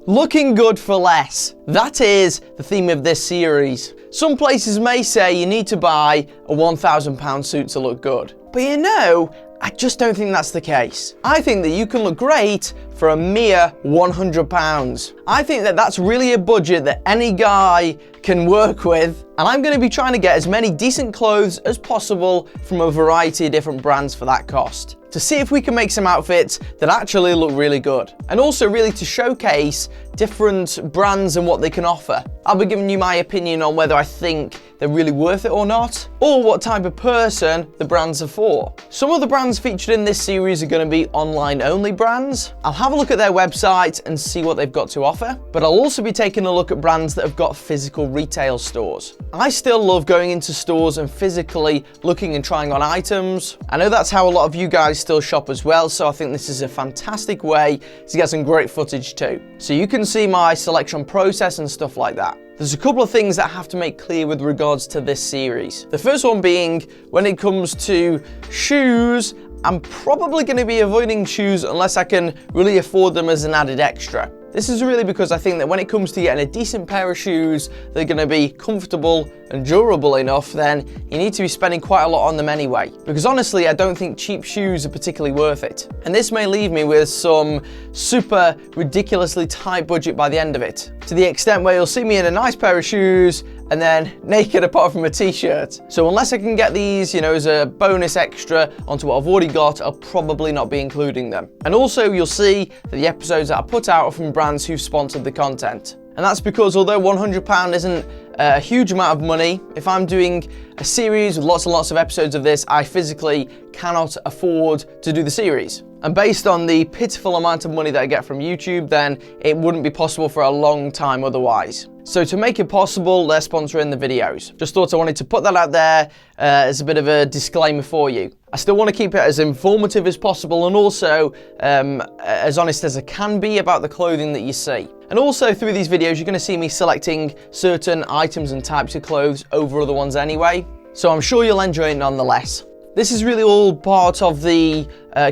Looking good for less. That is the theme of this series. Some places may say you need to buy a £1,000 suit to look good. But you know, I just don't think that's the case. I think that you can look great for a mere £100. I think that that's really a budget that any guy can work with, and I'm going to be trying to get as many decent clothes as possible from a variety of different brands for that cost, to see if we can make some outfits that actually look really good, and also really to showcase different brands and what they can offer. I'll be giving you my opinion on whether I think they're really worth it or not, or what type of person the brands are for. Some of the brands featured in this series are going to be online only brands. I'll have a look at their website and see what they've got to offer, but I'll also be taking a look at brands that have got physical retail stores. I still love going into stores and physically looking and trying on items. I know that's how a lot of you guys still shop as well, so I think this is a fantastic way to get some great footage too. So you can see my selection process and stuff like that. There's a couple of things that I have to make clear with regards to this series. The first one being, when it comes to shoes, I'm probably going to be avoiding shoes unless I can really afford them as an added extra. This is really because I think that when it comes to getting a decent pair of shoes that are going to be comfortable and durable enough, then you need to be spending quite a lot on them anyway. Because honestly, I don't think cheap shoes are particularly worth it. And this may leave me with some super ridiculously tight budget by the end of it, to the extent where you'll see me in a nice pair of shoes and then naked apart from a t-shirt. So unless I can get these, you know, as a bonus extra onto what I've already got, I'll probably not be including them. And also you'll see that the episodes that I put out are from brands who've sponsored the content. And that's because although £100 isn't a huge amount of money, if I'm doing a series with lots and lots of episodes of this, I physically cannot afford to do the series. And based on the pitiful amount of money that I get from YouTube, then it wouldn't be possible for a long time otherwise. So to make it possible, they're sponsoring the videos. Just thought I wanted to put that out there as a bit of a disclaimer for you. I still want to keep it as informative as possible and also as honest as I can be about the clothing that you see. And also through these videos, you're going to see me selecting certain items and types of clothes over other ones anyway. So I'm sure you'll enjoy it nonetheless. This is really all part of the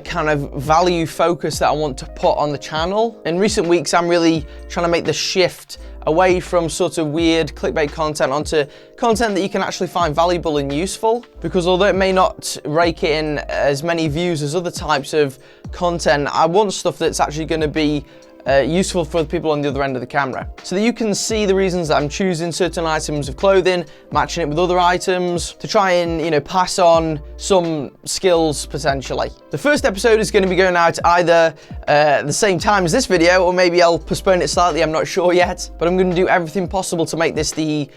kind of value focus that I want to put on the channel. In recent weeks, I'm really trying to make the shift away from sort of weird clickbait content onto content that you can actually find valuable and useful. Because although it may not rake in as many views as other types of content, I want stuff that's actually going to be useful for the people on the other end of the camera, so that you can see the reasons that I'm choosing certain items of clothing, matching it with other items, to try and, you know, pass on some skills potentially. The first episode is going to be going out either at the same time as this video, or maybe I'll postpone it slightly, I'm not sure yet, but I'm going to do everything possible to make this the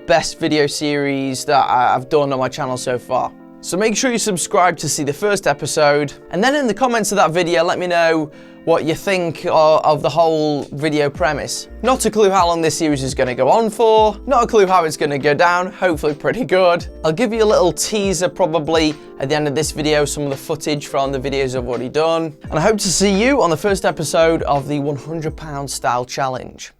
best video series that I've done on my channel so far. So make sure you subscribe to see the first episode, and then in the comments of that video let me know what you think of the whole video premise. Not a clue how long this series is going to go on for, not a clue how it's going to go down, hopefully pretty good. I'll give you a little teaser probably at the end of this video, some of the footage from the videos I've already done, and I hope to see you on the first episode of the £100 Style Challenge.